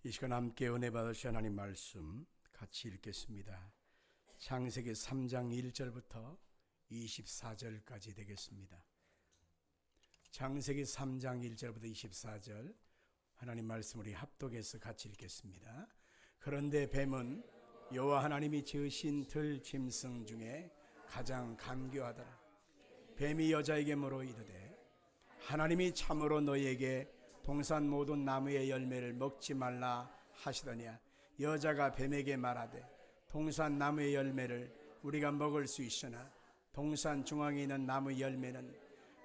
이 시간 함께 은혜 받으시 하나님 말씀 같이 읽겠습니다. 창세기 3장 1절부터 24절까지 되겠습니다. 창세기 3장 1절부터 24절 하나님 말씀 우리 합독해서 같이 읽겠습니다. 그런데 뱀은 여호와 하나님이 지으신 들 짐승 중에 가장 간교하더라. 뱀이 여자에게 물어 이르되 하나님이 참으로 너희에게 동산 모든 나무의 열매를 먹지 말라 하시더냐. 여자가 뱀에게 말하되 동산 나무의 열매를 우리가 먹을 수 있으나 동산 중앙에 있는 나무 열매는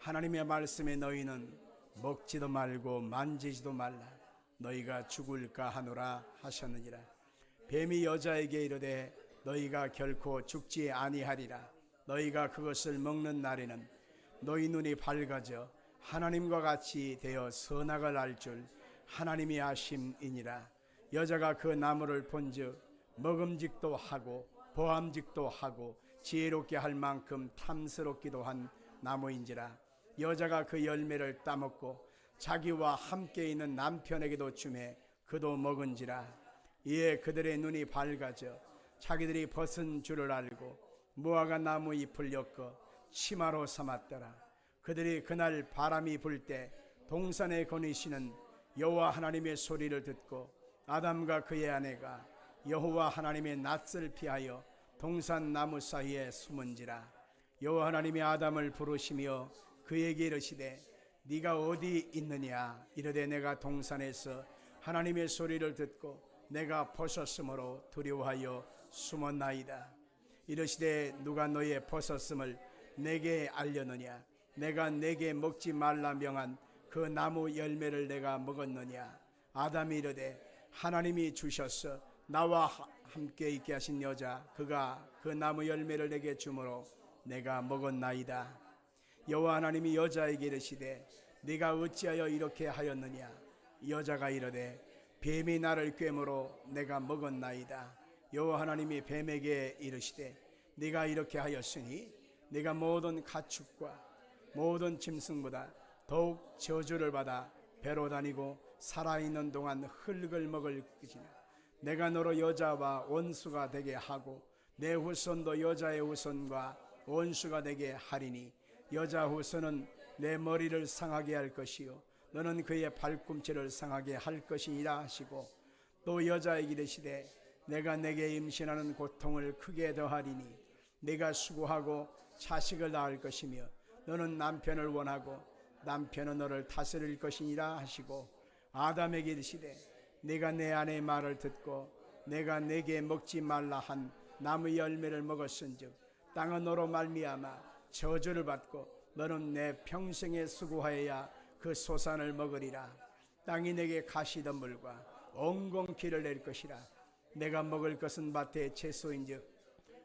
하나님의 말씀에 너희는 먹지도 말고 만지지도 말라. 너희가 죽을까 하노라 하셨느니라. 뱀이 여자에게 이르되 너희가 결코 죽지 아니하리라. 너희가 그것을 먹는 날에는 너희 눈이 밝아져 하나님과 같이 되어 선악을 알 줄 하나님이 아심이니라. 여자가 그 나무를 본즉 먹음직도 하고 보암직도 하고 지혜롭게 할 만큼 탐스럽기도 한 나무인지라. 여자가 그 열매를 따먹고 자기와 함께 있는 남편에게도 주매 그도 먹은지라. 이에 그들의 눈이 밝아져 자기들이 벗은 줄을 알고 무화과 나무 잎을 엮어 치마로 삼았더라. 그들이 그날 바람이 불 때 동산에 거니시는 여호와 하나님의 소리를 듣고 아담과 그의 아내가 여호와 하나님의 낯을 피하여 동산 나무 사이에 숨은지라. 여호와 하나님이 아담을 부르시며 그에게 이르시되 네가 어디 있느냐. 이르되 내가 동산에서 하나님의 소리를 듣고 내가 벗었으므로 두려워하여 숨었나이다. 이르시되 누가 너의 벗었음을 내게 알렸느냐. 내가 내게 먹지 말라 명한 그 나무 열매를 내가 먹었느냐. 아담이 이르되 하나님이 주셔서 나와 함께 있게 하신 여자 그가 그 나무 열매를 내게 주므로 내가 먹었나이다. 여호와 하나님이 여자에게 이르시되 네가 어찌하여 이렇게 하였느냐. 여자가 이르되 뱀이 나를 꿰므로 내가 먹었나이다. 여호와 하나님이 뱀에게 이르시되 네가 이렇게 하였으니 네가 모든 가축과 모든 짐승보다 더욱 저주를 받아 배로 다니고 살아있는 동안 흙을 먹을 것이냐. 내가 너로 여자와 원수가 되게 하고 내 후손도 여자의 후손과 원수가 되게 하리니 여자 후손은 내 머리를 상하게 할 것이요 너는 그의 발꿈치를 상하게 할 것이니라 하시고 또 여자에게 이르시되 내가 내게 임신하는 고통을 크게 더하리니 네가 수고하고 자식을 낳을 것이며 너는 남편을 원하고 남편은 너를 다스릴 것이니라 하시고 아담에게 이르시되 네가 내 아내의 말을 듣고 내가 내게 먹지 말라 한 나무 열매를 먹었은즉 땅은 너로 말미암아 저주를 받고 너는 내 평생에 수고하여야 그 소산을 먹으리라. 땅이 내게 가시덤불과 엉겅퀴를 낼 것이라. 내가 먹을 것은 밭의 채소인즉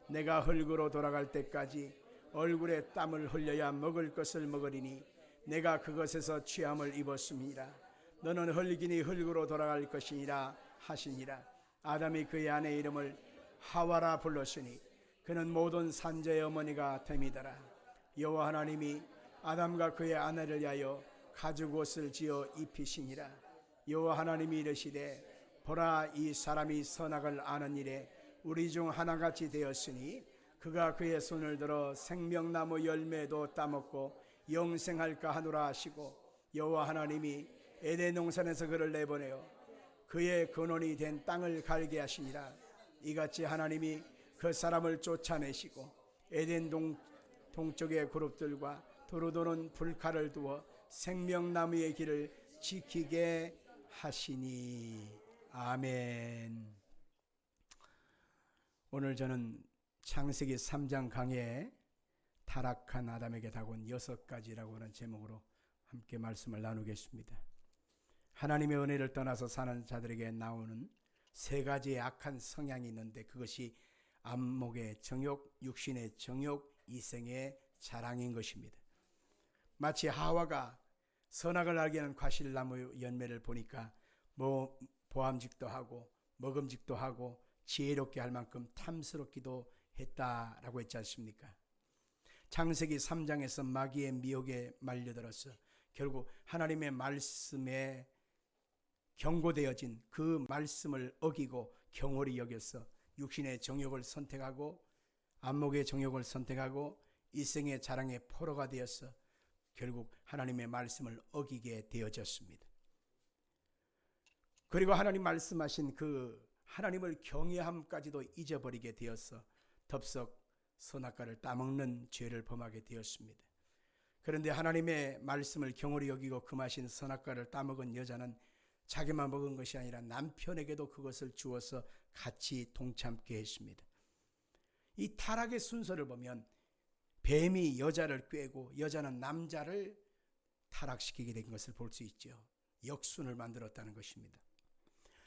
내가 흙으로 돌아갈 때까지 얼굴에 땀을 흘려야 먹을 것을 먹으리니 내가 그것에서 취함을 입었습니다. 너는 흙이니 흙으로 돌아갈 것이니라 하시니라. 아담이 그의 아내 이름을 하와라 불렀으니 그는 모든 산자의 어머니가 됨이더라. 여호와 하나님이 아담과 그의 아내를 위하여 가죽 옷을 지어 입히시니라. 여호와 하나님이 이르시되 보라 이 사람이 선악을 아는 일에 우리 중 하나같이 되었으니 그가 그의 손을 들어 생명나무 열매도 따먹고 영생할까 하노라 하시고 여호와 하나님이 에덴 동산에서 그를 내보내어 그의 근원이 된 땅을 갈게 하시니라. 이같이 하나님이 그 사람을 쫓아내시고 에덴 동쪽의 그룹들과 두루 도는 불칼을 두어 생명나무의 길을 지키게 하시니. 아멘. 오늘 저는 창세기 3장 강해에 타락한 아담에게 다가온 6가지라고 하는 제목으로 함께 말씀을 나누겠습니다. 하나님의 은혜를 떠나서 사는 자들에게 나오는 3가지의 악한 성향이 있는데 그것이 안목의 정욕, 육신의 정욕, 이생의 자랑인 것입니다. 마치 하와가 선악을 알게 하는 과실나무 열매를 보니까 보암직도 하고 먹음직도 하고 지혜롭게 할 만큼 탐스럽기도 했다라고 했지 않습니까? 창세기 3장에서 마귀의 미혹에 말려들어서 결국 하나님의 말씀에 경고되어진 그 말씀을 어기고 경홀히 여겨서 육신의 정욕을 선택하고 안목의 정욕을 선택하고 이생의 자랑의 포로가 되어서 결국 하나님의 말씀을 어기게 되어졌습니다. 그리고 하나님 말씀하신 그 하나님을 경외함까지도 잊어버리게 되어서 덥석 선악과를 따먹는 죄를 범하게 되었습니다. 그런데 하나님의 말씀을 경홀히 여기고 금하신 선악과를 따먹은 여자는 자기만 먹은 것이 아니라 남편에게도 그것을 주어서 같이 동참케 했습니다. 이 타락의 순서를 보면 뱀이 여자를 꾀고 여자는 남자를 타락시키게 된 것을 볼 수 있죠. 역순을 만들었다는 것입니다.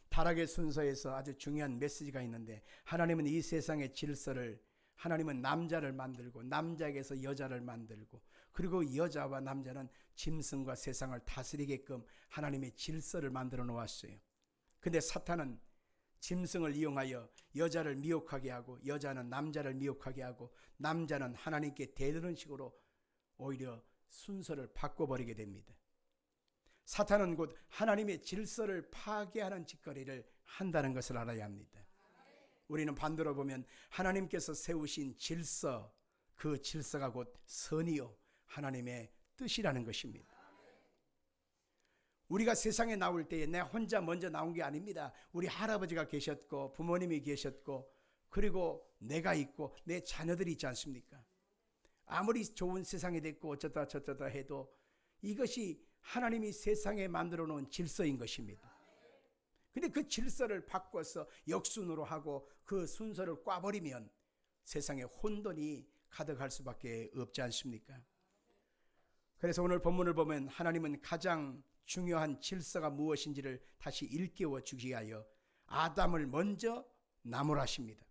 타락의 순서에서 아주 중요한 메시지가 있는데, 하나님은 이 세상의 질서를, 하나님은 남자를 만들고 남자에게서 여자를 만들고, 그리고 여자와 남자는 짐승과 세상을 다스리게끔 하나님의 질서를 만들어 놓았어요. 근데 사탄은 짐승을 이용하여 여자를 미혹하게 하고, 여자는 남자를 미혹하게 하고, 남자는 하나님께 대드는 식으로 오히려 순서를 바꿔버리게 됩니다. 사탄은 곧 하나님의 질서를 파괴하는 짓거리를 한다는 것을 알아야 합니다. 우리는 반대로 보면 하나님께서 세우신 질서, 그 질서가 곧 선이요 하나님의 뜻이라는 것입니다. 우리가 세상에 나올 때에 내 혼자 먼저 나온 게 아닙니다. 우리 할아버지가 계셨고 부모님이 계셨고 그리고 내가 있고 내 자녀들이 있지 않습니까? 아무리 좋은 세상이 됐고 어쩌다 저쩌다 해도 이것이 하나님이 세상에 만들어 놓은 질서인 것입니다. 근데 그 질서를 바꿔서 역순으로 하고 그 순서를 꽈버리면 세상에 혼돈이 가득할 수밖에 없지 않습니까? 그래서 오늘 본문을 보면 하나님은 가장 중요한 질서가 무엇인지를 다시 일깨워 주기 위하여 아담을 먼저 나무라십니다.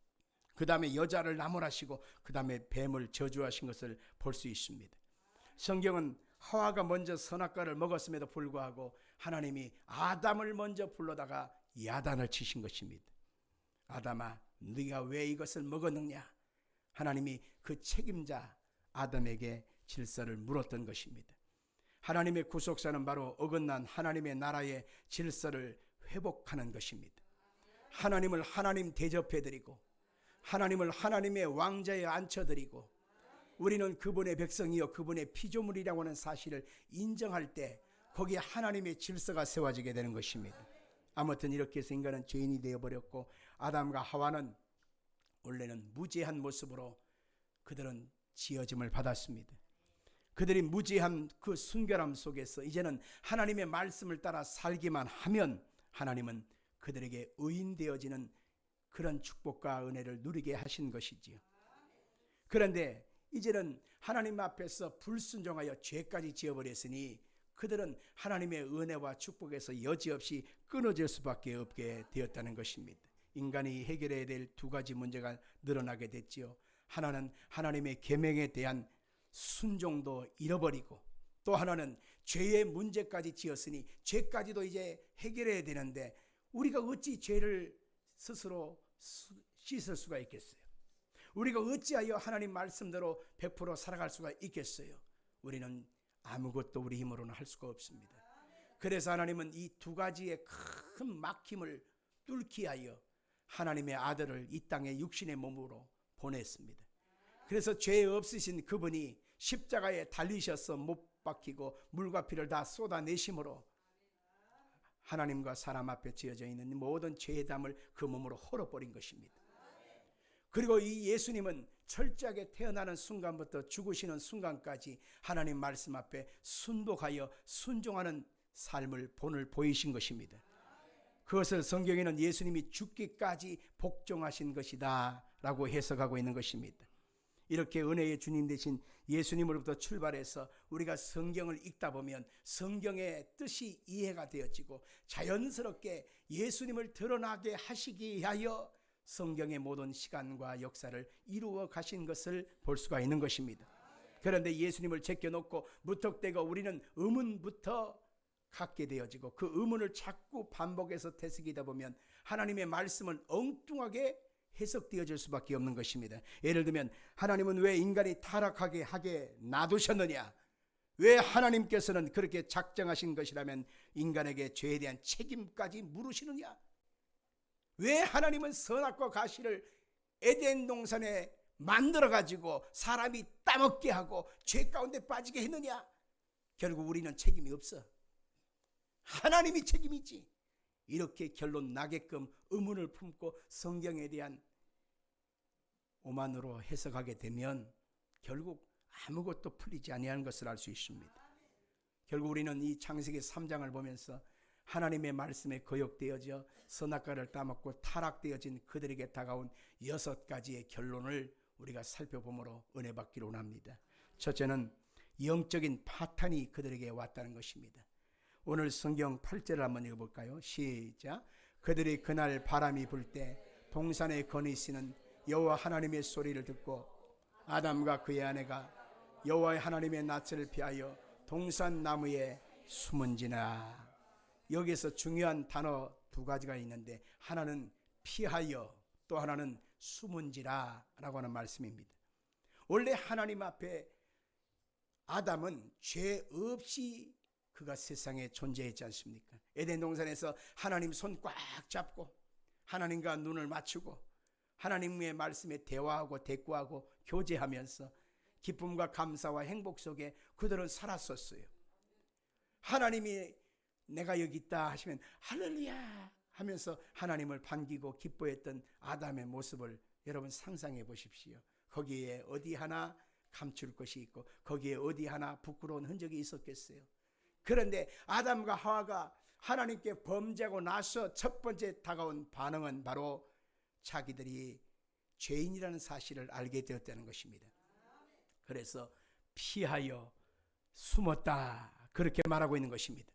그 다음에 여자를 나무라시고 그 다음에 뱀을 저주하신 것을 볼 수 있습니다. 성경은 하와가 먼저 선악과를 먹었음에도 불구하고 하나님이 아담을 먼저 불러다가 야단을 치신 것입니다. 아담아, 네가 왜 이것을 먹었느냐? 하나님이 그 책임자 아담에게 질서를 물었던 것입니다. 하나님의 구속사는 바로 어긋난 하나님의 나라의 질서를 회복하는 것입니다. 하나님을 하나님 대접해드리고 하나님을 하나님의 왕자에 앉혀드리고 우리는 그분의 백성이요 그분의 피조물이라고 하는 사실을 인정할 때 거기에 하나님의 질서가 세워지게 되는 것입니다. 아무튼 이렇게 해서 인간은 죄인이 되어버렸고 아담과 하와는 원래는 무죄한 모습으로 그들은 지어짐을 받았습니다. 그들이 무죄한 그 순결함 속에서 이제는 하나님의 말씀을 따라 살기만 하면 하나님은 그들에게 의인 되어지는 그런 축복과 은혜를 누리게 하신 것이지요. 그런데 이제는 하나님 앞에서 불순종하여 죄까지 지어버렸으니 그들은 하나님의 은혜와 축복에서 여지없이 끊어질 수밖에 없게 되었다는 것입니다. 인간이 해결해야 될 두 가지 문제가 늘어나게 됐지요. 하나는 하나님의 계명에 대한 순종도 잃어버리고 또 하나는 죄의 문제까지 지었으니 죄까지도 이제 해결해야 되는데 우리가 어찌 죄를 스스로 씻을 수가 있겠어요? 우리가 어찌하여 하나님 말씀대로 100% 살아갈 수가 있겠어요? 우리는 아무것도 우리 힘으로는 할 수가 없습니다. 그래서 하나님은 이 두 가지의 큰 막힘을 뚫기 위하여 하나님의 아들을 이 땅에 육신의 몸으로 보냈습니다. 그래서 죄 없으신 그분이 십자가에 달리셔서 못 박히고 물과 피를 다 쏟아내심으로 하나님과 사람 앞에 지어져 있는 모든 죄의 담을 그 몸으로 헐어버린 것입니다. 그리고 이 예수님은 철저하게 태어나는 순간부터 죽으시는 순간까지 하나님 말씀 앞에 순복하여 순종하는 삶을 본을 보이신 것입니다. 그것을 성경에는 예수님이 죽기까지 복종하신 것이다 라고 해석하고 있는 것입니다. 이렇게 은혜의 주님 되신 예수님으로부터 출발해서 우리가 성경을 읽다 보면 성경의 뜻이 이해가 되어지고 자연스럽게 예수님을 드러나게 하시기 위하여 성경의 모든 시간과 역사를 이루어 가신 것을 볼 수가 있는 것입니다. 그런데 예수님을 제껴놓고 무턱대고 우리는 의문부터 갖게 되어지고 그 의문을 자꾸 반복해서 되새기다 보면 하나님의 말씀은 엉뚱하게 해석되어질 수밖에 없는 것입니다. 예를 들면 하나님은 왜 인간이 타락하게 하게 놔두셨느냐? 왜 하나님께서는 그렇게 작정하신 것이라면 인간에게 죄에 대한 책임까지 물으시느냐? 왜 하나님은 선악과 과실을 에덴 동산에 만들어 가지고 사람이 따먹게 하고 죄 가운데 빠지게 했느냐? 결국 우리는 책임이 없어. 하나님이 책임이지. 이렇게 결론 나게끔 의문을 품고 성경에 대한 오만으로 해석하게 되면 결국 아무것도 풀리지 아니하는 것을 알 수 있습니다. 결국 우리는 이 창세기 3장을 보면서 하나님의 말씀에 거역되어져 선악과를 따먹고 타락되어진 그들에게 다가온 6가지의 결론을 우리가 살펴보므로 은혜 받기로 원합니다. 첫째는 영적인 파탄이 그들에게 왔다는 것입니다. 오늘 성경 8절을 한번 읽어볼까요? 시작. 그들이 그날 바람이 불 때 동산에 거니시는 여호와 하나님의 소리를 듣고 아담과 그의 아내가 여호와 하나님의 낯을 피하여 동산 나무에 숨은지나. 여기서 중요한 단어 2가지가 있는데 하나는 피하여 또 하나는 숨은지라 라고 하는 말씀입니다. 원래 하나님 앞에 아담은 죄 없이 그가 세상에 존재했지 않습니까? 에덴 동산에서 하나님 손 꽉 잡고 하나님과 눈을 맞추고 하나님의 말씀에 대화하고 대꾸하고 교제하면서 기쁨과 감사와 행복 속에 그들은 살았었어요. 하나님이 내가 여기 있다 하시면 할렐루야 하면서 하나님을 반기고 기뻐했던 아담의 모습을 여러분 상상해 보십시오. 거기에 어디 하나 감출 것이 있고 거기에 어디 하나 부끄러운 흔적이 있었겠어요? 그런데 아담과 하와가 하나님께 범죄하고 나서 첫 번째 다가온 반응은 바로 자기들이 죄인이라는 사실을 알게 되었다는 것입니다. 그래서 피하여 숨었다 그렇게 말하고 있는 것입니다.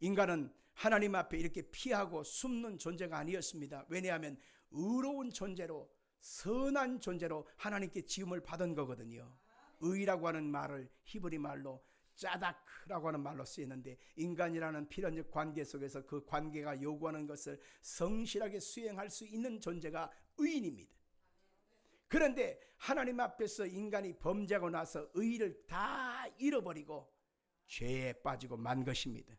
인간은 하나님 앞에 이렇게 피하고 숨는 존재가 아니었습니다. 왜냐하면 의로운 존재로 선한 존재로 하나님께 지음을 받은 거거든요. 의라고 하는 말을 히브리 말로 짜다크라고 하는 말로 쓰이는데 인간이라는 필연적 관계 속에서 그 관계가 요구하는 것을 성실하게 수행할 수 있는 존재가 의인입니다. 그런데 하나님 앞에서 인간이 범죄하고 나서 의를 다 잃어버리고 죄에 빠지고 만 것입니다.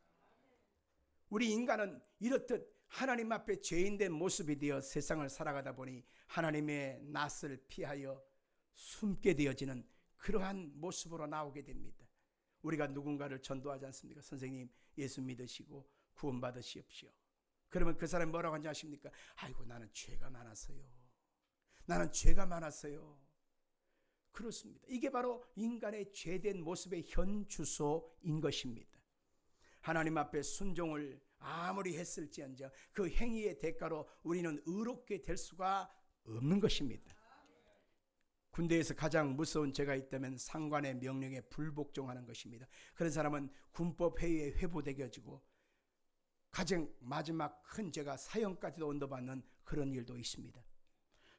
우리 인간은 이렇듯 하나님 앞에 죄인된 모습이 되어 세상을 살아가다 보니 하나님의 낯을 피하여 숨게 되어지는 그러한 모습으로 나오게 됩니다. 우리가 누군가를 전도하지 않습니까? 선생님 예수 믿으시고 구원받으시옵시오. 그러면 그 사람이 뭐라고 하는지 아십니까? 아이고 나는 죄가 많았어요. 나는 죄가 많았어요. 그렇습니다. 이게 바로 인간의 죄된 모습의 현 주소인 것입니다. 하나님 앞에 순종을 아무리 했을지언정 그 행위의 대가로 우리는 의롭게 될 수가 없는 것입니다. 군대에서 가장 무서운 죄가 있다면 상관의 명령에 불복종하는 것입니다. 그런 사람은 군법 회의에 회부되어지고 가장 마지막 큰 죄가 사형까지도 언도받는 그런 일도 있습니다.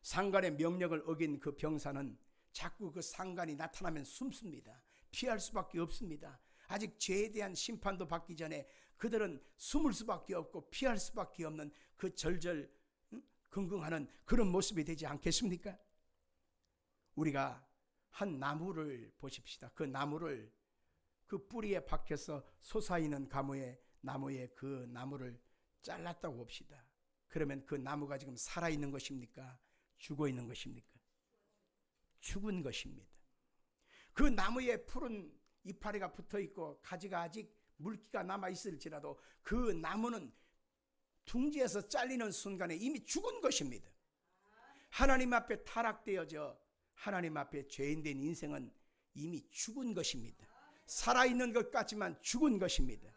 상관의 명령을 어긴 그 병사는 자꾸 그 상관이 나타나면 숨습니다. 피할 수밖에 없습니다. 아직 죄에 대한 심판도 받기 전에 그들은 숨을 수밖에 없고 피할 수밖에 없는 그 절절긍긍하는 그런 모습이 되지 않겠습니까? 우리가 한 나무를 보십시다. 그 나무를 그 뿌리에 박혀서 솟아있는 나무에 그 나무를 잘랐다고 봅시다. 그러면 그 나무가 지금 살아있는 것입니까? 죽어 있는 것입니까? 죽은 것입니다. 그 나무에 푸른 이파리가 붙어있고 가지가 아직 물기가 남아있을지라도 그 나무는 둥지에서 잘리는 순간에 이미 죽은 것입니다. 하나님 앞에 타락되어져 하나님 앞에 죄인된 인생은 이미 죽은 것입니다. 살아있는 것 같지만 죽은 것입니다.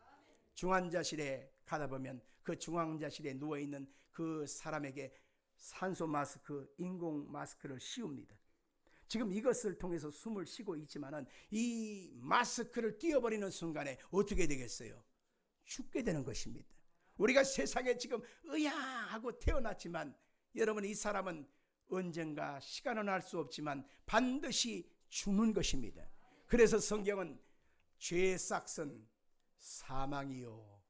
중환자실에 가다 보면 그 중환자실에 누워있는 그 사람에게 산소 마스크, 인공 마스크를 씌웁니다. 지금 이것을 통해서 숨을 쉬고 있지만은 이 마스크를 띄워버리는 순간에 어떻게 되겠어요? 죽게 되는 것입니다. 우리가 세상에 지금 의아하고 태어났지만 여러분 이 사람은 언젠가 시간은 알 수 없지만 반드시 죽는 것입니다. 그래서 성경은 죄의 싹은 사망이요.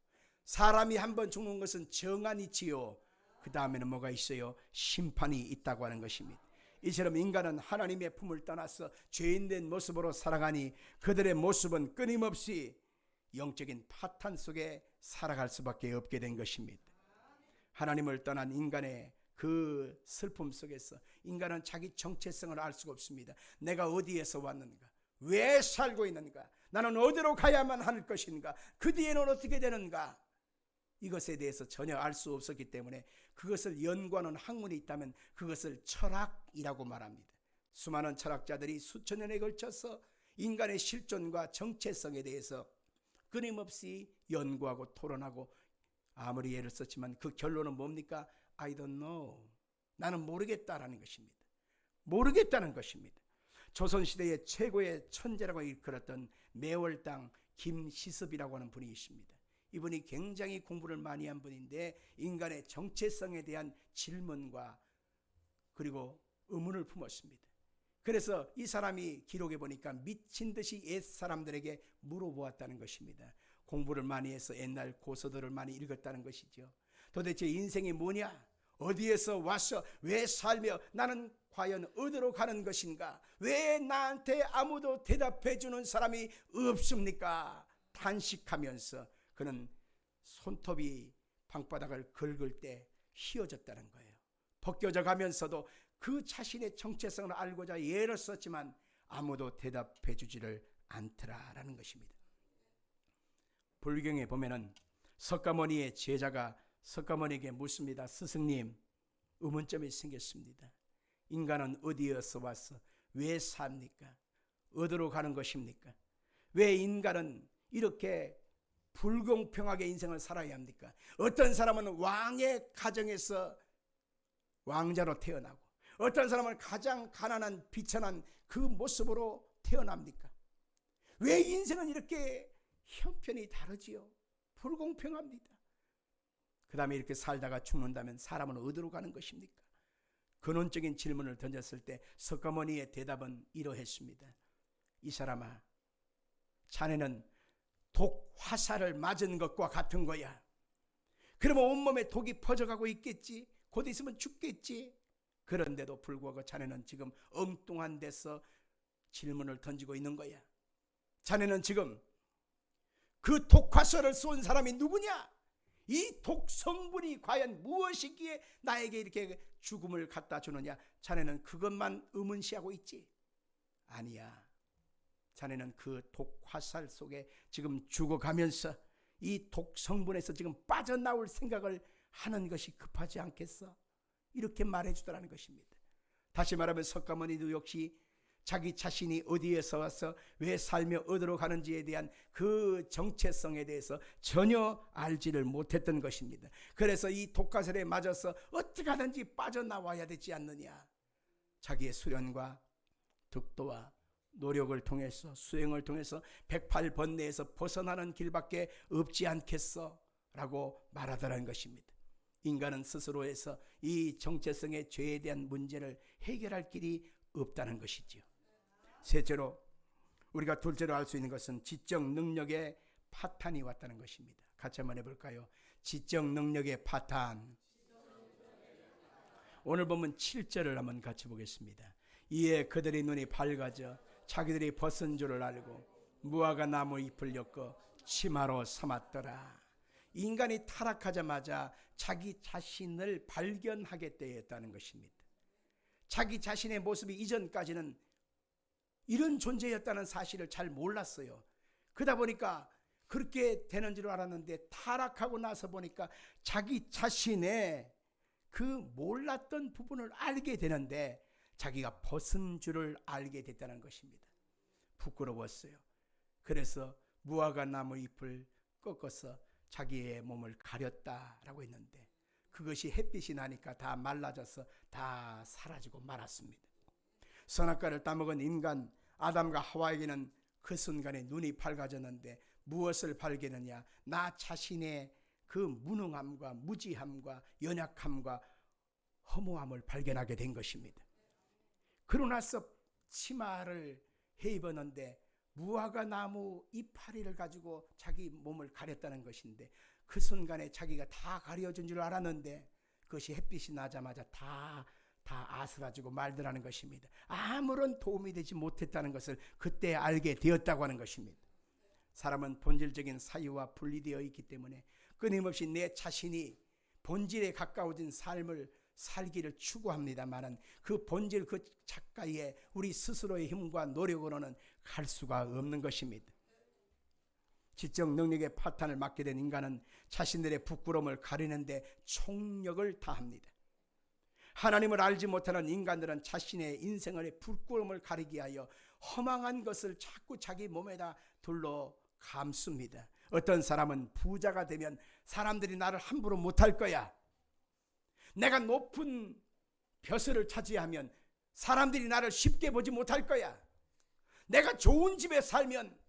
사람이 한번 죽는 것은 정한이지요. 그 다음에는 뭐가 있어요? 심판이 있다고 하는 것입니다. 이처럼 인간은 하나님의 품을 떠나서 죄인된 모습으로 살아가니 그들의 모습은 끊임없이 영적인 파탄 속에 살아갈 수밖에 없게 된 것입니다. 하나님을 떠난 인간의 그 슬픔 속에서 인간은 자기 정체성을 알 수가 없습니다. 내가 어디에서 왔는가? 왜 살고 있는가? 나는 어디로 가야만 할 것인가? 그 뒤에는 어떻게 되는가? 이것에 대해서 전혀 알 수 없었기 때문에 그것을 연구하는 학문이 있다면 그것을 철학이라고 말합니다. 수많은 철학자들이 수천 년에 걸쳐서 인간의 실존과 정체성에 대해서 끊임없이 연구하고 토론하고 아무리 애를 썼지만 그 결론은 뭡니까? I don't know. 나는 모르겠다라는 것입니다. 모르겠다는 것입니다. 조선시대의 최고의 천재라고 일컬었던 매월당 김시섭이라고 하는 분이 있습니다. 이분이 굉장히 공부를 많이 한 분인데 인간의 정체성에 대한 질문과 그리고 의문을 품었습니다. 그래서 이 사람이 기록해 보니까 미친 듯이 옛 사람들에게 물어보았다는 것입니다. 공부를 많이 해서 옛날 고서들을 많이 읽었다는 것이죠. 도대체 인생이 뭐냐? 어디에서 와서 왜 살며 나는 과연 어디로 가는 것인가? 왜 나한테 아무도 대답해 주는 사람이 없습니까? 탄식하면서 그는 손톱이 방바닥을 긁을 때 휘어졌다는 거예요. 벗겨져 가면서도 그 자신의 정체성을 알고자 애를 썼지만 아무도 대답해 주지를 않더라라는 것입니다. 불경에 보면은 석가모니의 제자가 석가모니에게 묻습니다. 스승님, 의문점이 생겼습니다. 인간은 어디에서 와서 왜 삽니까? 어디로 가는 것입니까? 왜 인간은 이렇게 불공평하게 인생을 살아야 합니까? 어떤 사람은 왕의 가정에서 왕자로 태어나고 어떤 사람은 가장 가난한 비천한 그 모습으로 태어납니까? 왜 인생은 이렇게 형편이 다르지요? 불공평합니다. 그 다음에 이렇게 살다가 죽는다면 사람은 어디로 가는 것입니까? 근원적인 질문을 던졌을 때 석가모니의 대답은 이러했습니다. 이 사람아, 자네는 독 화살을 맞은 것과 같은 거야. 그러면 온몸에 독이 퍼져가고 있겠지. 곧 있으면 죽겠지. 그런데도 불구하고 자네는 지금 엉뚱한 데서 질문을 던지고 있는 거야. 자네는 지금 그 독화살을 쏜 사람이 누구냐? 이 독 성분이 과연 무엇이기에 나에게 이렇게 죽음을 갖다 주느냐? 자네는 그것만 의문시하고 있지? 아니야. 자네는 그 독화살 속에 지금 죽어가면서 이 독 성분에서 지금 빠져나올 생각을 하는 것이 급하지 않겠어? 이렇게 말해주더라는 것입니다. 다시 말하면 석가모니도 역시 자기 자신이 어디에서 와서 왜 살며 어디로 가는지에 대한 그 정체성에 대해서 전혀 알지를 못했던 것입니다. 그래서 이 독화살에 맞아서 어떻게 하든지 빠져나와야 되지 않느냐. 자기의 수련과 득도와 노력을 통해서 수행을 통해서 108번뇌에서 벗어나는 길밖에 없지 않겠어? 라고 말하더라는 것입니다. 인간은 스스로에서 이 정체성의 죄에 대한 문제를 해결할 길이 없다는 것이지요. 셋째로 우리가 둘째로 알 수 있는 것은 지적 능력의 파탄이 왔다는 것입니다. 같이 한번 해볼까요? 지적 능력의 파탄. 오늘 보면 7절을 한번 같이 보겠습니다. 이에 그들의 눈이 밝아져 자기들이 벗은 줄을 알고 무화과 나무 잎을 엮어 치마로 삼았더라. 인간이 타락하자마자 자기 자신을 발견하게 되었다는 것입니다. 자기 자신의 모습이 이전까지는 이런 존재였다는 사실을 잘 몰랐어요. 그러다 보니까 그렇게 되는 줄 알았는데 타락하고 나서 보니까 자기 자신의 그 몰랐던 부분을 알게 되는데 자기가 벗은 줄을 알게 됐다는 것입니다. 부끄러웠어요. 그래서 무화과 나무 잎을 꺾어서 자기의 몸을 가렸다라고 했는데 그것이 햇빛이 나니까 다 말라져서 다 사라지고 말았습니다. 선악과를 따먹은 인간 아담과 하와에게는 그 순간에 눈이 밝아졌는데 무엇을 발견하냐? 나 자신의 그 무능함과 무지함과 연약함과 허무함을 발견하게 된 것입니다. 그러고 나서 치마를 해 입었는데 무화과 나무 이파리를 가지고 자기 몸을 가렸다는 것인데 그 순간에 자기가 다 가려진 줄 알았는데 그것이 햇빛이 나자마자 다 다 아스라지고 말더라는 것입니다. 아무런 도움이 되지 못했다는 것을 그때 알게 되었다고 하는 것입니다. 사람은 본질적인 사유와 분리되어 있기 때문에 끊임없이 내 자신이 본질에 가까워진 삶을 살기를 추구합니다만은 그 본질 그 작가에 우리 스스로의 힘과 노력으로는 갈 수가 없는 것입니다. 지적 능력의 파탄을 맞게 된 인간은 자신들의 부끄러움을 가리는데 총력을 다합니다. 하나님을 알지 못하는 인간들은 자신의 인생의 부끄러움을 가리기 위하여 허망한 것을 자꾸 자기 몸에다 둘러 감습니다. 어떤 사람은 부자가 되면 사람들이 나를 함부로 못할 거야. 내가 높은 벼슬을 차지하면 사람들이 나를 쉽게 보지 못할 거야. 내가 좋은 집에 살면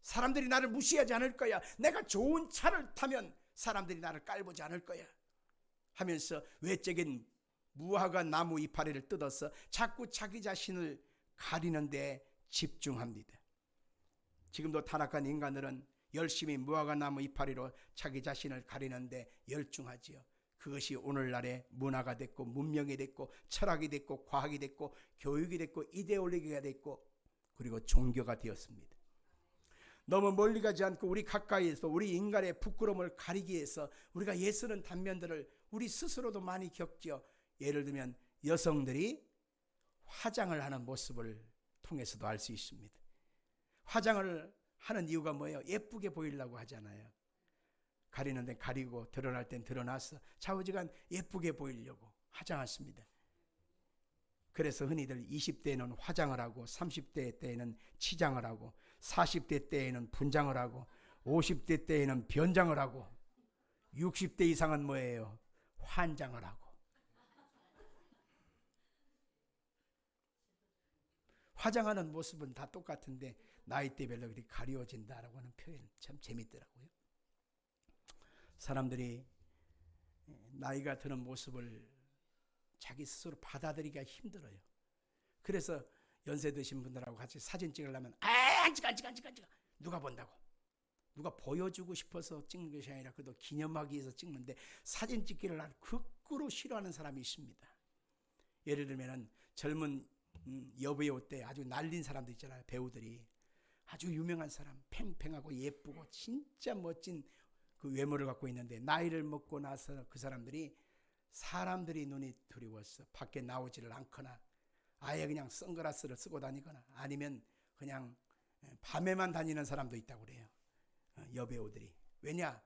사람들이 나를 무시하지 않을 거야. 내가 좋은 차를 타면 사람들이 나를 깔보지 않을 거야 하면서 외적인 무화과 나무 이파리를 뜯어서 자꾸 자기 자신을 가리는 데 집중합니다. 지금도 타락한 인간들은 열심히 무화과 나무 이파리로 자기 자신을 가리는 데 열중하지요. 그것이 오늘날의 문화가 됐고 문명이 됐고 철학이 됐고 과학이 됐고 교육이 됐고 이데올로기가 됐고 그리고 종교가 되었습니다. 너무 멀리 가지 않고 우리 가까이에서 우리 인간의 부끄러움을 가리기 위해서 우리가 예쓰는 단면들을 우리 스스로도 많이 겪지요. 예를 들면 여성들이 화장을 하는 모습을 통해서도 알 수 있습니다. 화장을 하는 이유가 뭐예요? 예쁘게 보이려고 하잖아요. 가리는 데는 가리고 드러날 땐 드러나서 좌우지간 예쁘게 보이려고 화장했습니다. 그래서 흔히들 20대에는 화장을 하고 30대 때에는 치장을 하고 40대 때에는 분장을 하고 50대 때에는 변장을 하고 60대 이상은 뭐예요? 환장을 하고. 화장하는 모습은 다 똑같은데 나이대별로 그렇게 가려워진다라고 하는 표현 참 재밌더라고요. 사람들이 나이가 드는 모습을 자기 스스로 받아들이기가 힘들어요. 그래서 연세 드신 분들하고 같이 사진 찍으려면 안찍어 누가 본다고, 누가 보여주고 싶어서 찍는 것이 아니라 그래도 기념하기 위해서 찍는데 사진 찍기를 극구로 싫어하는 사람이 있습니다. 예를 들면 젊은 여배우 때 아주 날린 사람들 있잖아요. 배우들이 아주 유명한 사람, 팽팽하고 예쁘고 진짜 멋진 그 외모를 갖고 있는데 나이를 먹고 나서 그 사람들이 눈이 두려워서 밖에 나오지를 않거나 아예 그냥 선글라스를 쓰고 다니거나 아니면 그냥 밤에만 다니는 사람도 있다고 그래요. 여배우들이. 왜냐?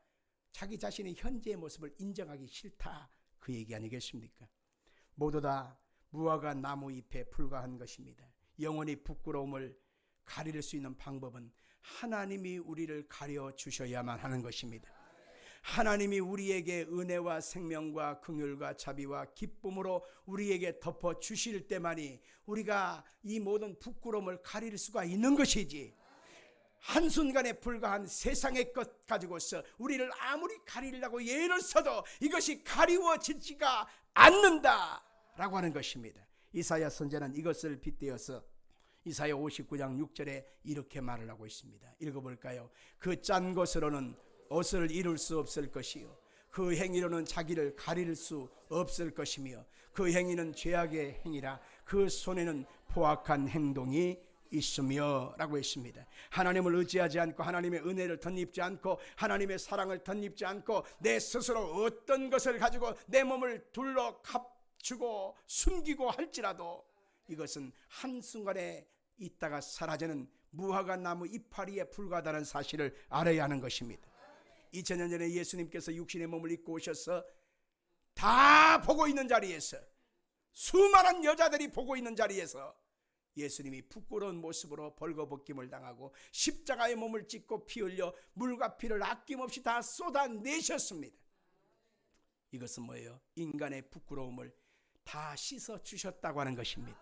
자기 자신의 현재의 모습을 인정하기 싫다, 그 얘기 아니겠습니까? 모두 다 무화과 나무 잎에 불과한 것입니다. 영원히 부끄러움을 가릴 수 있는 방법은 하나님이 우리를 가려 주셔야만 하는 것입니다. 하나님이 우리에게 은혜와 생명과 긍휼과 자비와 기쁨으로 우리에게 덮어 주실 때만이 우리가 이 모든 부끄러움을 가릴 수가 있는 것이지, 한순간에 불과한 세상의 것 가지고서 우리를 아무리 가리려고 애를 써도 이것이 가리워지지가 않는다라고 하는 것입니다. 이사야 선지자는 이것을 빗대어서 이사야 59장 6절에 이렇게 말을 하고 있습니다. 읽어볼까요? 그 짠 것으로는 옷을 이룰 수 없을 것이요, 그 행위로는 자기를 가릴 수 없을 것이며, 그 행위는 죄악의 행위라 그 손에는 포악한 행동이 있으며 라고 했습니다. 하나님을 의지하지 않고 하나님의 은혜를 덧입지 않고 하나님의 사랑을 덧입지 않고 내 스스로 어떤 것을 가지고 내 몸을 둘러 감추고 숨기고 할지라도 이것은 한순간에 있다가 사라지는 무화과 나무 이파리에 불과하다는 사실을 알아야 하는 것입니다. 2000년 전에 예수님께서 육신의 몸을 입고 오셔서 다 보고 있는 자리에서, 수많은 여자들이 보고 있는 자리에서 예수님이 부끄러운 모습으로 벌거벗김을 당하고 십자가의 몸을 찢고 피 흘려 물과 피를 아낌없이 다 쏟아내셨습니다. 이것은 뭐예요? 인간의 부끄러움을 다 씻어주셨다고 하는 것입니다.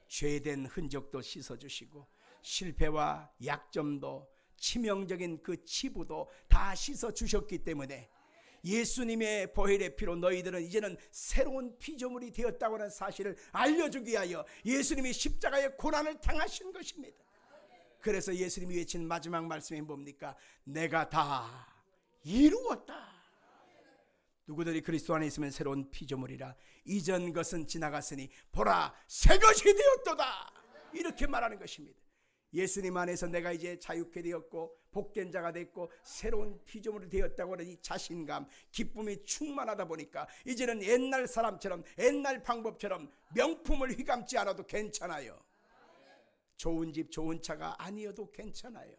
죄된 흔적도 씻어주시고 실패와 약점도 치명적인 그 치부도 다 씻어주셨기 때문에 예수님의 보혈의 피로 너희들은 이제는 새로운 피조물이 되었다고 하는 사실을 알려주기 위하여 예수님이 십자가의 고난을 당하신 것입니다. 그래서 예수님이 외친 마지막 말씀이 뭡니까? 내가 다 이루었다. 누구들이 그리스도 안에 있으면 새로운 피조물이라 이전 것은 지나갔으니 보라 새 것이 되었도다. 이렇게 말하는 것입니다. 예수님 안에서 내가 이제 자유케 되었고 복된 자가 됐고 새로운 피조물이 되었다고 하는 이 자신감, 기쁨이 충만하다 보니까 이제는 옛날 사람처럼 옛날 방법처럼 명품을 휘감지 않아도 괜찮아요. 좋은 집 좋은 차가 아니어도 괜찮아요.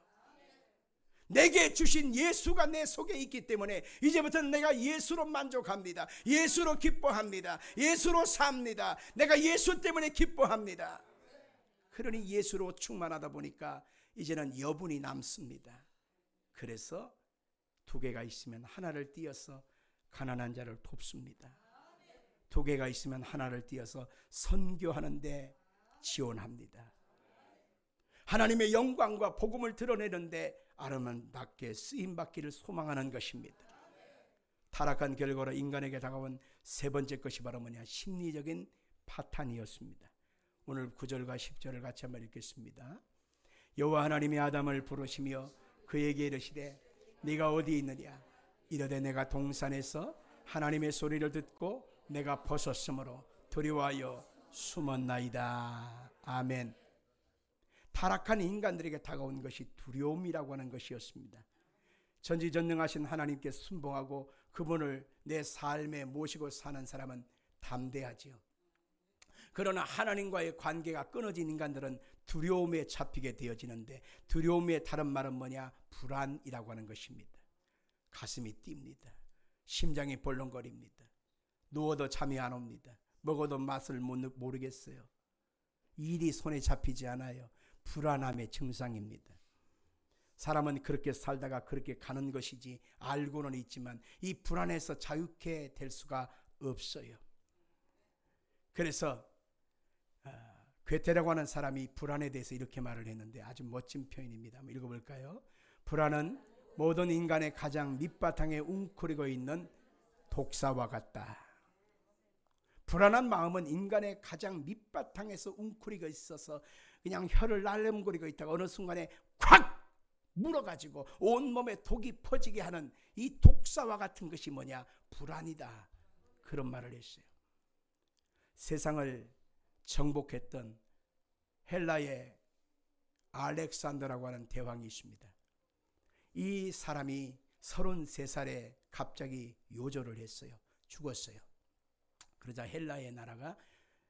내게 주신 예수가 내 속에 있기 때문에 이제부터는 내가 예수로 만족합니다. 예수로 기뻐합니다. 예수로 삽니다. 내가 예수 때문에 기뻐합니다. 그러니 예수로 충만하다 보니까 이제는 여분이 남습니다. 그래서 두 개가 있으면 하나를 띄어서 가난한 자를 돕습니다. 두 개가 있으면 하나를 띄어서 선교하는데 지원합니다. 하나님의 영광과 복음을 드러내는데 아름답게 쓰임받기를 소망하는 것입니다. 타락한 결과로 인간에게 다가온 세 번째 것이 바로 뭐냐? 심리적인 파탄이었습니다. 오늘 9절과 10절을 같이 한번 읽겠습니다. 여호와 하나님이 아담을 부르시며 그에게 이르시되 네가 어디 있느냐? 이르되 내가 동산에서 하나님의 소리를 듣고 내가 벗었으므로 두려워하여 숨었나이다. 아멘. 타락한 인간들에게 다가온 것이 두려움이라고 하는 것이었습니다. 전지전능하신 하나님께 순종하고 그분을 내 삶에 모시고 사는 사람은 담대하지요. 그러나 하나님과의 관계가 끊어진 인간들은 두려움에 잡히게 되어지는데 두려움의 다른 말은 뭐냐? 불안이라고 하는 것입니다. 가슴이 뜁니다. 심장이 벌렁거립니다. 누워도 잠이 안 옵니다. 먹어도 맛을 모르겠어요. 일이 손에 잡히지 않아요. 불안함의 증상입니다. 사람은 그렇게 살다가 그렇게 가는 것이지 알고는 있지만 이 불안에서 자유케 될 수가 없어요. 그래서 괴테라고 하는 사람이 불안에 대해서 이렇게 말을 했는데 아주 멋진 표현입니다. 한번 읽어볼까요? 불안은 모든 인간의 가장 밑바탕에 웅크리고 있는 독사와 같다. 불안한 마음은 인간의 가장 밑바탕에서 웅크리고 있어서 그냥 혀를 날름거리고 있다가 어느 순간에 콱 물어가지고 온몸에 독이 퍼지게 하는 이 독사와 같은 것이 뭐냐? 불안이다. 그런 말을 했어요. 세상을 정복했던 헬라의 알렉산더라고 하는 대왕이 있습니다. 이 사람이 33살에 갑자기 요절을 했어요. 죽었어요. 그러자 헬라의 나라가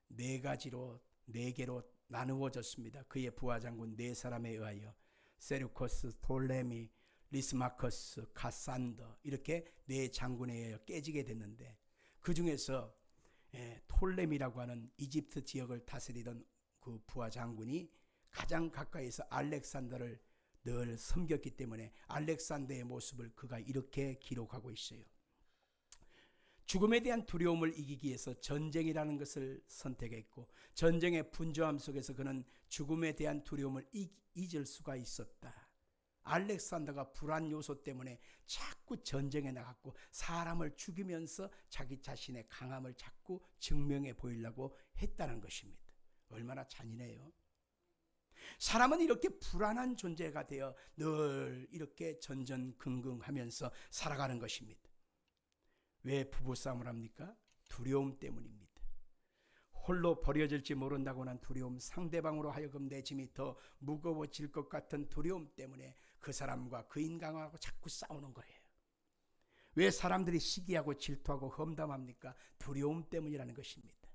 네 개로 나누어졌습니다. 그의 부하장군 네 사람에 의하여 세르코스, 돌레미, 리스마커스, 카산더 이렇게 네 장군에 의하여 깨지게 됐는데 그 중에서 톨레미라고 하는 이집트 지역을 다스리던 그 부하장군이 가장 가까이서 알렉산더를 늘 섬겼기 때문에 알렉산더의 모습을 그가 이렇게 기록하고 있어요. 죽음에 대한 두려움을 이기기 위해서 전쟁이라는 것을 선택했고 전쟁의 분주함 속에서 그는 죽음에 대한 두려움을 잊을 수가 있었다. 알렉산더가 불안 요소 때문에 자꾸 전쟁에 나갔고 사람을 죽이면서 자기 자신의 강함을 자꾸 증명해 보이려고 했다는 것입니다. 얼마나 잔인해요. 사람은 이렇게 불안한 존재가 되어 늘 이렇게 전전긍긍하면서 살아가는 것입니다. 왜 부부싸움을 합니까? 두려움 때문입니다. 홀로 버려질지 모른다고 하는 두려움, 상대방으로 하여금 내 짐이 더 무거워질 것 같은 두려움 때문에 그 사람과 그 인간하고 자꾸 싸우는 거예요. 왜 사람들이 시기하고 질투하고 험담합니까? 두려움 때문이라는 것입니다.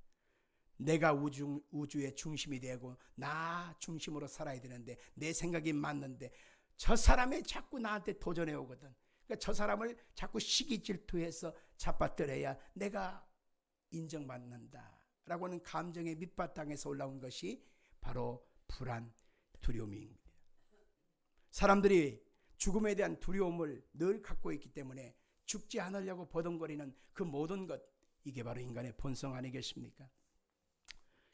내가 우주의 중심이 되고 나 중심으로 살아야 되는데 내 생각이 맞는데 저 사람이 자꾸 나한테 도전해 오거든. 그러니까 저 사람을 자꾸 시기 질투해서 잡아들여야 내가 인정받는다 라고 하는 감정의 밑바탕에서 올라온 것이 바로 불안, 두려움입니다. 사람들이 죽음에 대한 두려움을 늘 갖고 있기 때문에 죽지 않으려고 버둥거리는 그 모든 것, 이게 바로 인간의 본성 아니겠습니까?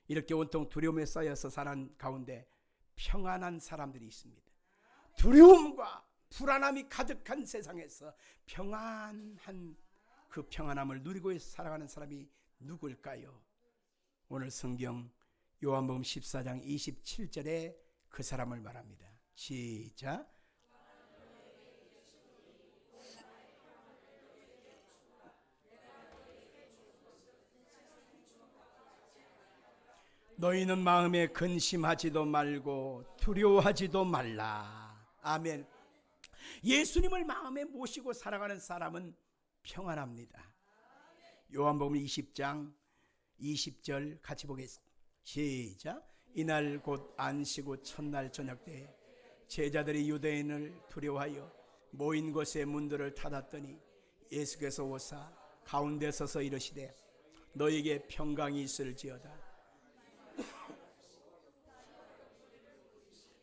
이렇게 온통 두려움에 쌓여서 사는 가운데 평안한 사람들이 있습니다. 두려움과 불안함이 가득한 세상에서 평안한 그 평안함을 누리고 살아가는 사람이 누굴까요? 오늘 성경 요한복음 14장 27절에 그 사람을 말합니다. 시작. 너희는 마음에 근심하지도 말고 두려워하지도 말라. 아멘. 예수님을 마음에 모시고 살아가는 사람은 평안합니다. 요한복음 20장 20절 같이 보겠습니다. 시작. 이날 곧 안식 후 첫날 저녁 때에 제자들이 유대인을 두려워하여 모인 곳의 문들을 닫았더니 예수께서 오사 가운데 서서 이르시되 너에게 평강이 있을지어다.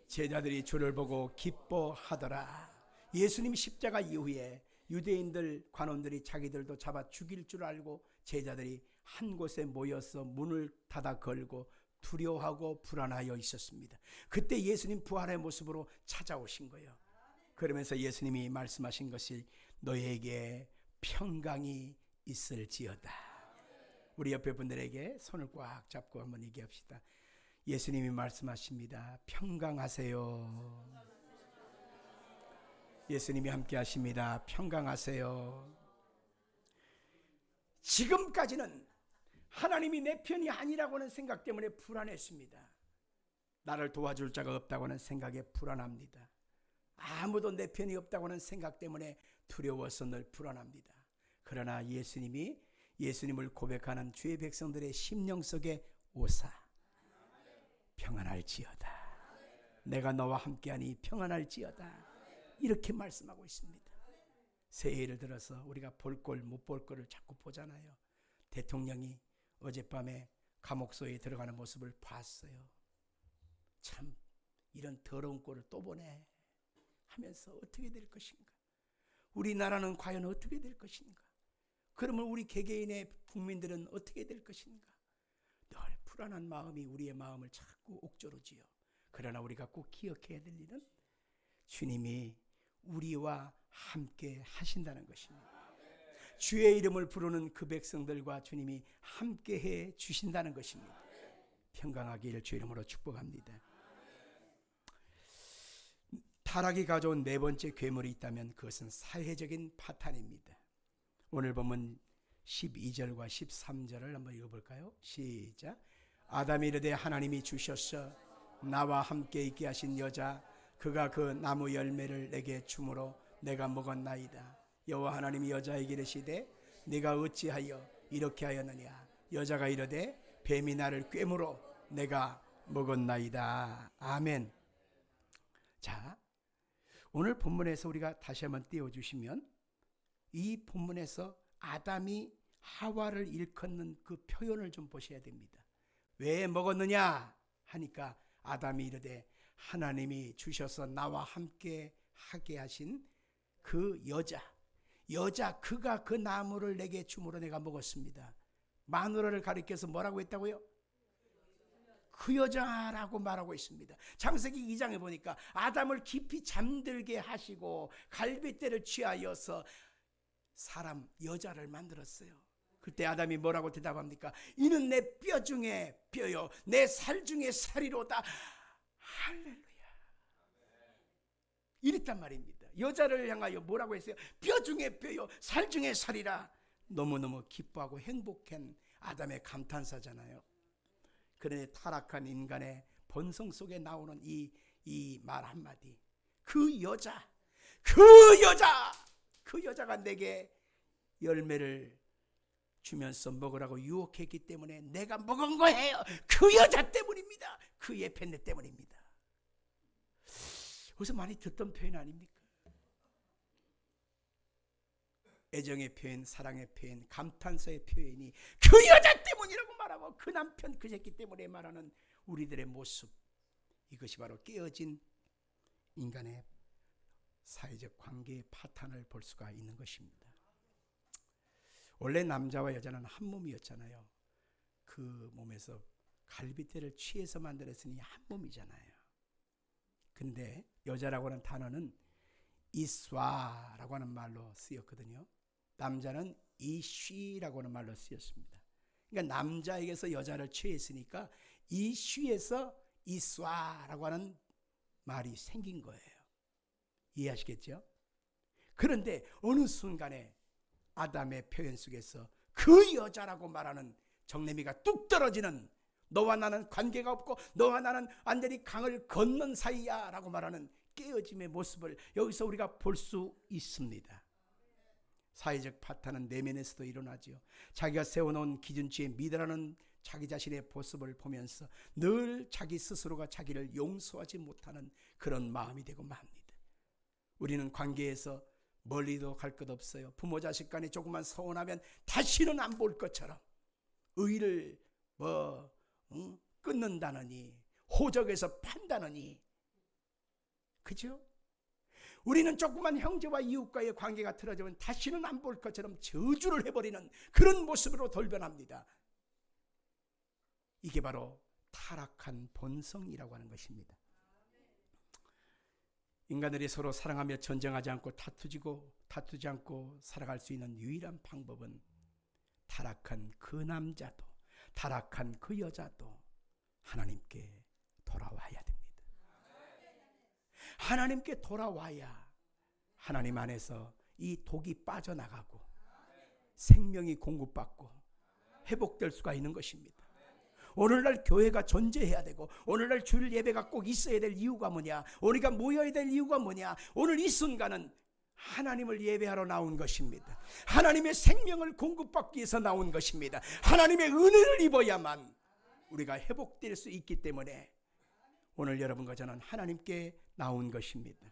제자들이 주를 보고 기뻐하더라. 예수님 십자가 이후에 유대인들 관원들이 자기들도 잡아 죽일 줄 알고 제자들이 한 곳에 모여서 문을 닫아 걸고 두려워하고 불안하여 있었습니다. 그때 예수님 부활의 모습으로 찾아오신 거예요. 그러면서 예수님이 말씀하신 것이 너에게 평강이 있을지어다. 우리 옆에 분들에게 손을 꽉 잡고 한번 얘기합시다. 예수님이 말씀하십니다. 평강하세요. 예수님이 함께 하십니다. 평강하세요. 지금까지는 하나님이 내 편이 아니라고 하는 생각 때문에 불안했습니다. 나를 도와줄 자가 없다고 하는 생각에 불안합니다. 아무도 내 편이 없다고 하는 생각 때문에 두려워서 늘 불안합니다. 그러나 예수님을 고백하는 주의 백성들의 심령 속에 오사 평안할지어다. 내가 너와 함께하니 평안할지어다. 이렇게 말씀하고 있습니다. 새해를 들어서 우리가 볼 걸 못 볼 거를 자꾸 보잖아요. 대통령이 어젯밤에 감옥소에 들어가는 모습을 봤어요. 참 이런 더러운 꼴을 또 보네 하면서 어떻게 될 것인가? 우리나라는 과연 어떻게 될 것인가? 그러면 우리 개개인의 국민들은 어떻게 될 것인가? 늘 불안한 마음이 우리의 마음을 자꾸 옥조르지요. 그러나 우리가 꼭 기억해야 될 일은 주님이 우리와 함께 하신다는 것입니다. 주의 이름을 부르는 그 백성들과 주님이 함께해 주신다는 것입니다. 평강하기를 주 이름으로 축복합니다. 타락이 가져온 네 번째 괴물이 있다면 그것은 사회적인 파탄입니다. 오늘 보면 12절과 13절을 한번 읽어볼까요? 시작. 아담이 이르되 하나님이 주셨어 나와 함께 있게 하신 여자 그가 그 나무 열매를 내게 주므로 내가 먹었나이다. 여호와 하나님이 여자에게 이르시되 네가 어찌하여 이렇게 하였느냐. 여자가 이르되 뱀이 나를 꿰물어 내가 먹었나이다. 아멘. 자, 오늘 본문에서 우리가 다시 한번 띄워주시면 이 본문에서 아담이 하와를 일컫는 그 표현을 좀 보셔야 됩니다. 왜 먹었느냐 하니까 아담이 이르되 하나님이 주셔서 나와 함께 하게 하신 그 여자 그가 그 나무를 내게 주므로 내가 먹었습니다. 마누라를 가리켜서 뭐라고 했다고요? 그 여자라고 말하고 있습니다. 창세기 2장에 보니까 아담을 깊이 잠들게 하시고 갈빗대를 취하여서 사람 여자를 만들었어요. 그때 아담이 뭐라고 대답합니까? 이는 내 뼈 중에 뼈요 내 살 중에 살이로다. 할렐루야. 이랬단 말입니다. 여자를 향하여 뭐라고 했어요? 뼈 중에 뼈요 살 중에 살이라. 너무너무 기뻐하고 행복한 아담의 감탄사잖아요. 그런데 타락한 인간의 본성 속에 나오는 이 말 한마디. 그 여자가 내게 열매를 주면서 먹으라고 유혹했기 때문에 내가 먹은 거예요. 그 여자 때문입니다. 그 예편네 때문입니다. 어디서 많이 듣던 표현 아닙니까? 애정의 표현, 사랑의 표현, 감탄사의 표현이 그 여자 때문이라고 말하고 그 남편, 그 새끼 때문에 말하는 우리들의 모습, 이것이 바로 깨어진 인간의 사회적 관계의 파탄을 볼 수가 있는 것입니다. 원래 남자와 여자는 한 몸이었잖아요. 그 몸에서 갈빗대를 취해서 만들었으니 한 몸이잖아요. 근데 여자라고 하는 단어는 이스와라고 하는 말로 쓰였거든요. 남자는 이쉬라고 하는 말로 쓰였습니다. 그러니까 남자에게서 여자를 취했으니까 이쉬에서 이스와라고 하는 말이 생긴 거예요. 이해하시겠죠? 그런데 어느 순간에 아담의 표현 속에서 그 여자라고 말하는 정내미가 뚝 떨어지는 너와 나는 관계가 없고 너와 나는 완전히 강을 건넌 사이야 라고 말하는 깨어짐의 모습을 여기서 우리가 볼 수 있습니다. 사회적 파탄은 내면에서도 일어나지요. 자기가 세워놓은 기준치에 미달하는 자기 자신의 모습을 보면서 늘 자기 스스로가 자기를 용서하지 못하는 그런 마음이 되고 맙니다. 우리는 관계에서 멀리도 갈 것 없어요. 부모 자식 간에 조금만 서운하면 다시는 안 볼 것처럼 의를 끊는다느니 호적에서 판다느니, 그죠? 우리는 조그만 형제와 이웃과의 관계가 틀어지면 다시는 안 볼 것처럼 저주를 해버리는 그런 모습으로 돌변합니다. 이게 바로 타락한 본성이라고 하는 것입니다. 인간들이 서로 사랑하며 전쟁하지 않고 다투지 않고 살아갈 수 있는 유일한 방법은 타락한 그 남자도 타락한 그 여자도 하나님께 돌아와야 됩니다. 하나님께 돌아와야 하나님 안에서 이 독이 빠져나가고 생명이 공급받고 회복될 수가 있는 것입니다. 오늘날 교회가 존재해야 되고 오늘날 주일 예배가 꼭 있어야 될 이유가 뭐냐, 우리가 모여야 될 이유가 뭐냐, 오늘 이 순간은 하나님을 예배하러 나온 것입니다. 하나님의 생명을 공급받기 위해서 나온 것입니다. 하나님의 은혜를 입어야만 우리가 회복될 수 있기 때문에 오늘 여러분과 저는 하나님께 나온 것입니다.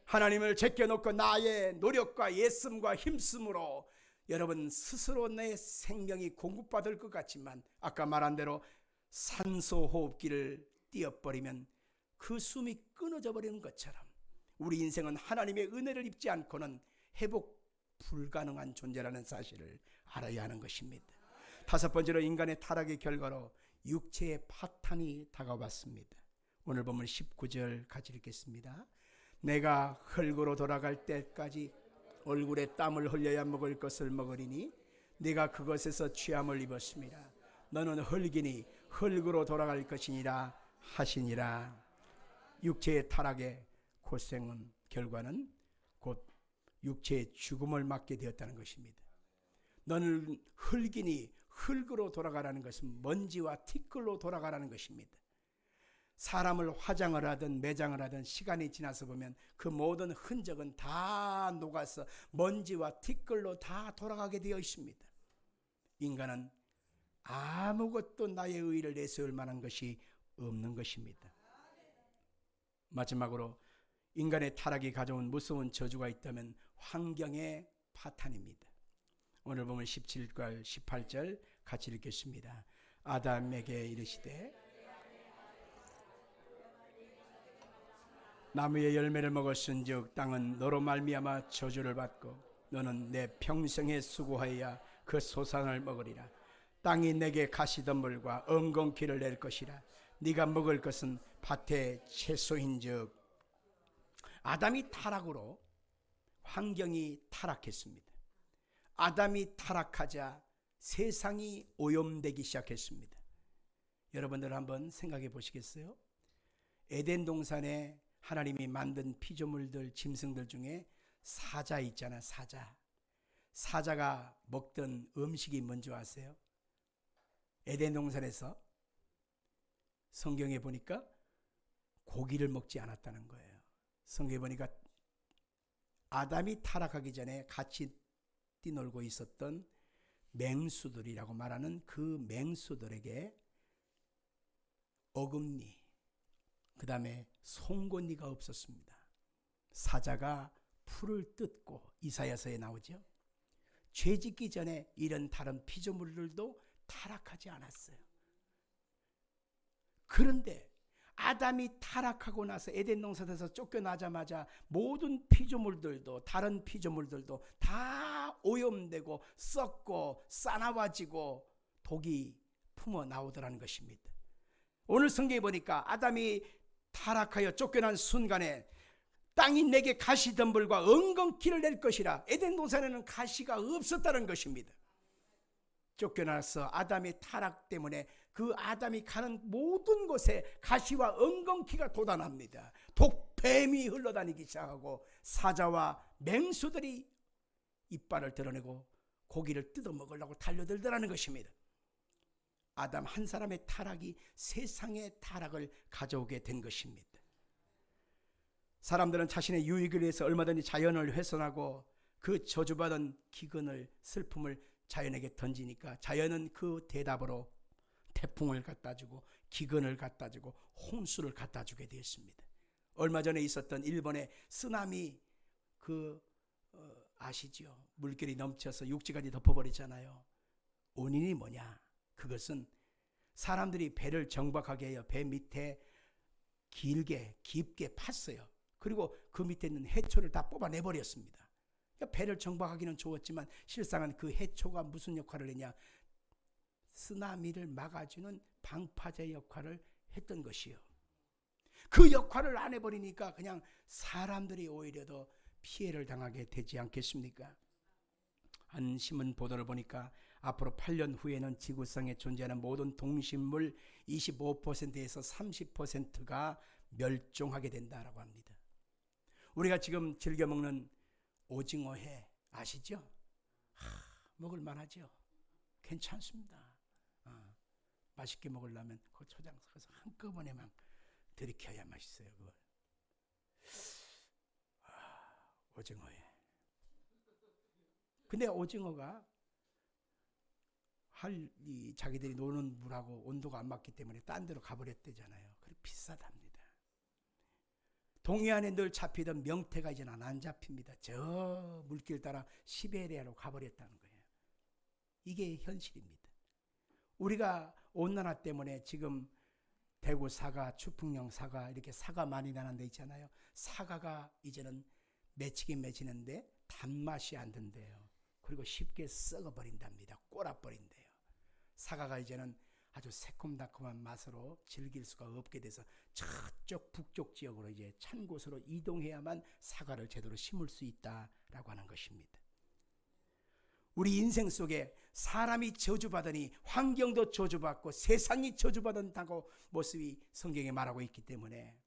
하나님을 제껴놓고 나의 노력과 애씀과 힘씀으로 여러분 스스로 내 생명이 공급받을 것 같지만 아까 말한 대로 산소 호흡기를 띄어버리면 그 숨이 끊어져 버리는 것처럼 우리 인생은 하나님의 은혜를 입지 않고는 회복 불가능한 존재라는 사실을 알아야 하는 것입니다. 다섯 번째로 인간의 타락의 결과로 육체의 파탄이 다가왔습니다. 오늘 보면 19절 같이 읽겠습니다. 내가 흙으로 돌아갈 때까지 얼굴에 땀을 흘려야 먹을 것을 먹으리니 네가 그것에서 취함을 입었습니다. 너는 흙이니 흙으로 돌아갈 것이니라 하시니라. 육체의 타락의 고생은 결과는 곧 육체의 죽음을 맞게 되었다는 것입니다. 너는 흙이니 흙으로 돌아가라는 것은 먼지와 티끌로 돌아가라는 것입니다. 사람을 화장을 하든 매장을 하든 시간이 지나서 보면 그 모든 흔적은 다 녹아서 먼지와 티끌로 다 돌아가게 되어 있습니다. 인간은 아무것도 나의 의의를 내세울 만한 것이 없는 것입니다. 마지막으로 인간의 타락이 가져온 무서운 저주가 있다면 환경의 파탄입니다. 오늘 보면 17절 18절 같이 읽겠습니다. 아담에게 이르시되 나무의 열매를 먹었은즉 땅은 너로 말미암아 저주를 받고 너는 내 평생에 수고하여야 그 소산을 먹으리라. 땅이 내게 가시덤불과 엉겅퀴를 낼 것이라. 네가 먹을 것은 밭의 채소인즉. 아담이 타락으로 환경이 타락했습니다. 아담이 타락하자 세상이 오염되기 시작했습니다. 여러분들 한번 생각해 보시겠어요? 에덴 동산에 하나님이 만든 피조물들, 짐승들 중에 사자 있잖아. 사자가 먹던 음식이 뭔지 아세요? 에덴 동산에서 성경에 보니까 고기를 먹지 않았다는 거예요. 성경에 보니까 아담이 타락하기 전에 같이 뛰놀고 있었던 맹수들이라고 말하는 그 맹수들에게 어금니, 그 다음에 송곳니가 없었습니다. 사자가 풀을 뜯고, 이사야서에 나오죠. 죄짓기 전에 이런 다른 피조물들도 타락하지 않았어요. 그런데 아담이 타락하고 나서 에덴 동산에서 쫓겨나자마자 모든 피조물들도, 다른 피조물들도 다 오염되고 썩고 싸나워지고 독이 품어 나오더라는 것입니다. 오늘 성경에 보니까 아담이 타락하여 쫓겨난 순간에 땅이 내게 가시덤불과 엉겅퀴를 낼 것이라. 에덴 동산에는 가시가 없었다는 것입니다. 쫓겨나서 아담의 타락 때문에 그 아담이 가는 모든 곳에 가시와 엉겅퀴가 돋아납니다. 독뱀이 흘러다니기 시작하고 사자와 맹수들이 이빨을 드러내고 고기를 뜯어먹으려고 달려들더라는 것입니다. 아담 한 사람의 타락이 세상의 타락을 가져오게 된 것입니다. 사람들은 자신의 유익을 위해서 얼마든지 자연을 훼손하고 그 저주받은 기근을, 슬픔을 자연에게 던지니까 자연은 그 대답으로 태풍을 갖다주고 기근을 갖다주고 홍수를 갖다주게 되었습니다. 얼마 전에 있었던 일본의 쓰나미 아시죠? 물결이 넘쳐서 육지까지 덮어버리잖아요. 원인이 뭐냐? 그것은 사람들이 배를 정박하게 해요. 배 밑에 길게 깊게 팠어요. 그리고 그 밑에 있는 해초를 다 뽑아내버렸습니다. 그러니까 배를 정박하기는 좋았지만 실상은 그 해초가 무슨 역할을 했냐? 쓰나미를 막아주는 방파제 역할을 했던 것이요. 그 역할을 안 해버리니까 그냥 사람들이 오히려 더 피해를 당하게 되지 않겠습니까? 한 신문 보도를 보니까 앞으로 8년 후에는 지구상에 존재하는 모든 동식물 25%에서 30%가 멸종하게 된다라고 합니다. 우리가 지금 즐겨 먹는 오징어회 아시죠? 먹을 만하죠? 괜찮습니다. 맛있게 먹으려면 그 초장 섞어서 한꺼번에만 들이켜야 맛있어요. 그걸. 오징어회. 근데 오징어가 자기들이 노는 물하고 온도가 안 맞기 때문에 딴 데로 가버렸대잖아요. 그래 비싸답니다. 동해안에 늘 잡히던 명태가 이제는 안 잡힙니다. 저 물길 따라 시베리아로 가버렸다는 거예요. 이게 현실입니다. 우리가 온난화 때문에 지금 대구 사과, 추풍령 사과 이렇게 사과 많이 나는 데 있잖아요. 사과가 이제는 맺히긴 맺히는데 단맛이 안 든대요. 그리고 쉽게 썩어버린답니다. 꼬라버린대요. 사과가 이제는 아주 새콤달콤한 맛으로 즐길 수가 없게 돼서 저쪽 북쪽 지역으로 이제 찬 곳으로 이동해야만 사과를 제대로 심을 수 있다라고 하는 것입니다. 우리 인생 속에 사람이 저주받으니 환경도 저주받고 세상이 저주받는다고 모습이 성경에 말하고 있기 때문에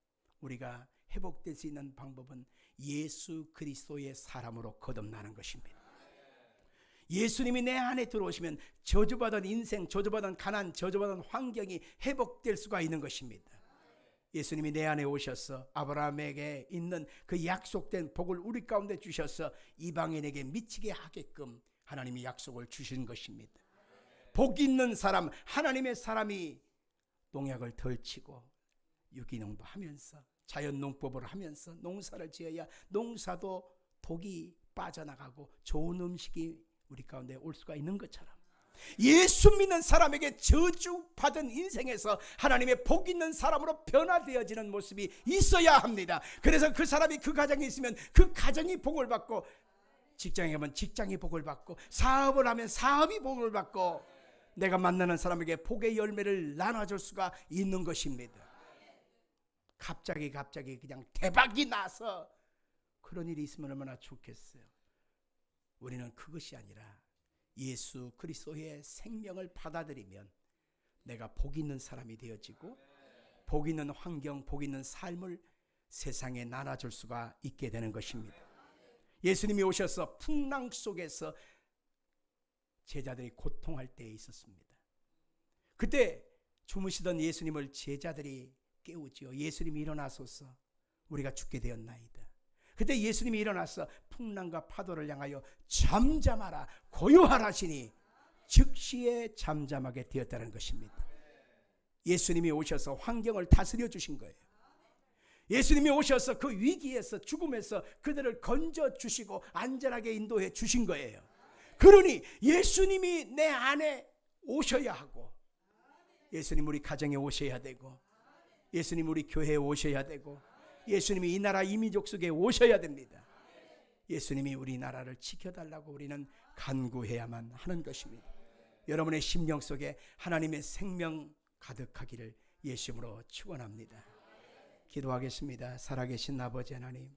우리가 회복될 수 있는 방법은 예수 그리스도의 사람으로 거듭나는 것입니다. 예수님이 내 안에 들어오시면 저주받은 인생, 저주받은 가난, 저주받은 환경이 회복될 수가 있는 것입니다. 예수님이 내 안에 오셔서 아브라함에게 있는 그 약속된 복을 우리 가운데 주셔서 이방인에게 미치게 하게끔 하나님이 약속을 주신 것입니다. 복 있는 사람, 하나님의 사람이 농약을 덜 치고 유기농도 하면서 자연농법을 하면서 농사를 지어야 농사도 독이 빠져나가고 좋은 음식이 우리 가운데 올 수가 있는 것처럼 예수 믿는 사람에게 저주받은 인생에서 하나님의 복 있는 사람으로 변화되어지는 모습이 있어야 합니다. 그래서 그 사람이 그 가정에 있으면 그 가정이 복을 받고, 직장에 가면 직장이 복을 받고, 사업을 하면 사업이 복을 받고, 내가 만나는 사람에게 복의 열매를 나눠줄 수가 있는 것입니다. 갑자기 그냥 대박이 나서 그런 일이 있으면 얼마나 좋겠어요. 우리는 그것이 아니라 예수 그리스도의 생명을 받아들이면 내가 복 있는 사람이 되어지고 복 있는 환경, 복 있는 삶을 세상에 나눠줄 수가 있게 되는 것입니다. 예수님이 오셔서 풍랑 속에서 제자들이 고통할 때에 있었습니다. 그때 주무시던 예수님을 제자들이 깨우지요. 예수님이 일어나소서, 우리가 죽게 되었나이다. 그때 예수님이 일어나서 풍랑과 파도를 향하여 잠잠하라, 고요하라 하시니 즉시에 잠잠하게 되었다는 것입니다. 예수님이 오셔서 환경을 다스려 주신 거예요. 예수님이 오셔서 그 위기에서, 죽음에서 그들을 건져 주시고 안전하게 인도해 주신 거예요. 그러니 예수님이 내 안에 오셔야 하고, 예수님 우리 가정에 오셔야 되고, 예수님 우리 교회에 오셔야 되고, 예수님이 이 나라 이민족 속에 오셔야 됩니다. 예수님이 우리나라를 지켜달라고 우리는 간구해야만 하는 것입니다. 여러분의 심령 속에 하나님의 생명 가득하기를 예수님으로 축원합니다. 기도하겠습니다. 살아계신 아버지 하나님,